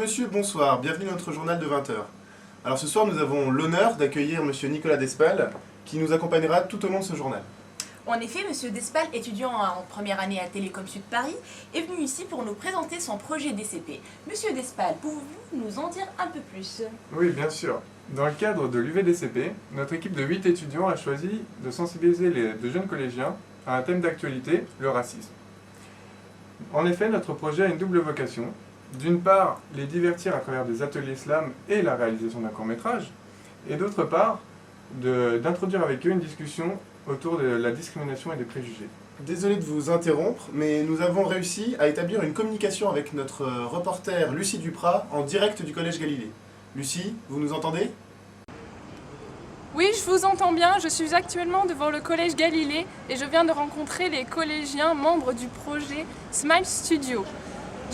Monsieur, bonsoir, bienvenue dans notre journal de 20 h. Alors ce soir, nous avons l'honneur d'accueillir Monsieur Nicolas Despal, qui nous accompagnera tout au long de ce journal. En effet, Monsieur Despal, étudiant en première année à Télécom Sud Paris, est venu ici pour nous présenter son projet DCP. Monsieur Despal, pouvez-vous nous en dire un peu plus? Oui, bien sûr. Dans le cadre de l'UVDCP, notre équipe de 8 étudiants a choisi de sensibiliser de jeunes collégiens à un thème d'actualité, le racisme. En effet, notre projet a une double vocation. D'une part, les divertir à travers des ateliers slam et la réalisation d'un court-métrage, et d'autre part, d'introduire avec eux une discussion autour de la discrimination et des préjugés. Désolé de vous interrompre, mais nous avons réussi à établir une communication avec notre reporter Lucie Duprat en direct du Collège Galilée. Lucie, vous nous entendez? Oui, je vous entends bien. Je suis actuellement devant le Collège Galilée et je viens de rencontrer les collégiens membres du projet Smile Studio.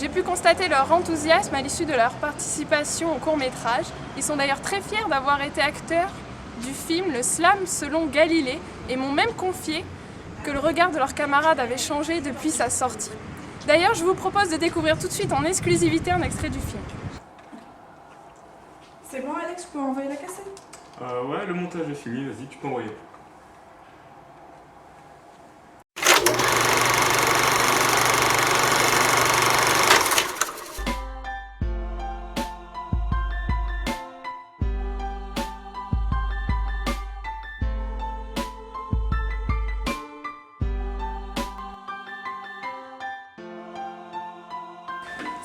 J'ai pu constater leur enthousiasme à l'issue de leur participation au court-métrage. Ils sont d'ailleurs très fiers d'avoir été acteurs du film Le Slam selon Galilée et m'ont même confié que le regard de leurs camarades avait changé depuis sa sortie. D'ailleurs, je vous propose de découvrir tout de suite en exclusivité un extrait du film. C'est bon Alex, je peux envoyer la cassette? Ouais, le montage est fini, vas-y, tu peux envoyer.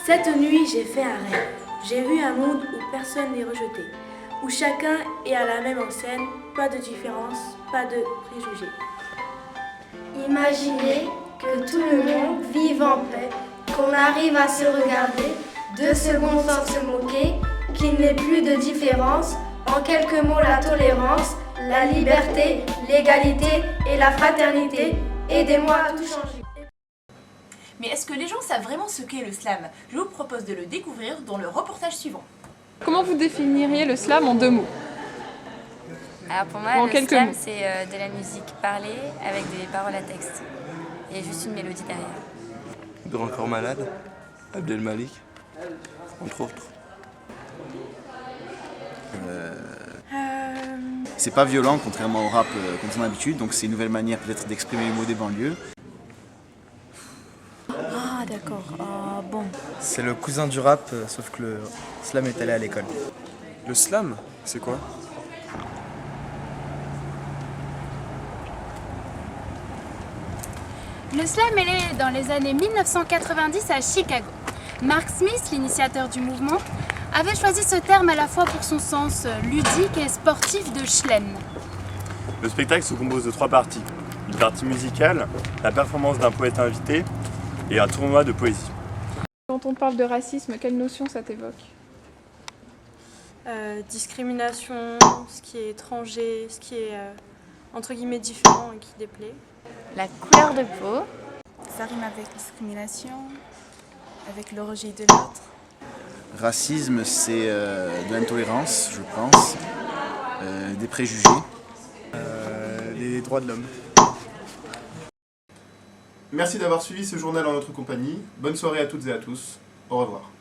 Cette nuit, j'ai fait un rêve. J'ai vu un monde où personne n'est rejeté, où chacun est à la même enseigne, pas de différence, pas de préjugés. Imaginez que tout le monde vive en paix, qu'on arrive à se regarder 2 secondes sans se moquer, qu'il n'y ait plus de différence, en quelques mots la tolérance, la liberté, l'égalité et la fraternité. Aidez-moi à tout changer. Mais est-ce que les gens savent vraiment ce qu'est le slam? Je vous propose de le découvrir dans le reportage suivant. Comment vous définiriez le slam en 2 mots? Alors pour moi, le slam, c'est de la musique parlée avec des paroles à texte. Et juste une mélodie derrière. Grand Corps Malade, Abdel Malik, entre autres. C'est pas violent, contrairement au rap comme son habitude, donc c'est une nouvelle manière peut-être d'exprimer les mots des banlieues. Ah d'accord, bon. C'est le cousin du rap, sauf que le slam est allé à l'école. Le slam, c'est quoi? Le slam est né dans les années 1990 à Chicago. Mark Smith, l'initiateur du mouvement, avait choisi ce terme à la fois pour son sens ludique et sportif de Schlem. Le spectacle se compose de 3 parties. Une partie musicale, la performance d'un poète invité et un tournoi de poésie. Quand on parle de racisme, quelle notion ça t'évoque? Discrimination, ce qui est étranger, ce qui est entre guillemets différent et qui déplaît. La couleur de peau. Ça rime avec discrimination, avec le rejet de l'autre. Racisme, c'est de l'intolérance, je pense, des préjugés. Les droits de l'homme. Merci d'avoir suivi ce journal en notre compagnie. Bonne soirée à toutes et à tous. Au revoir.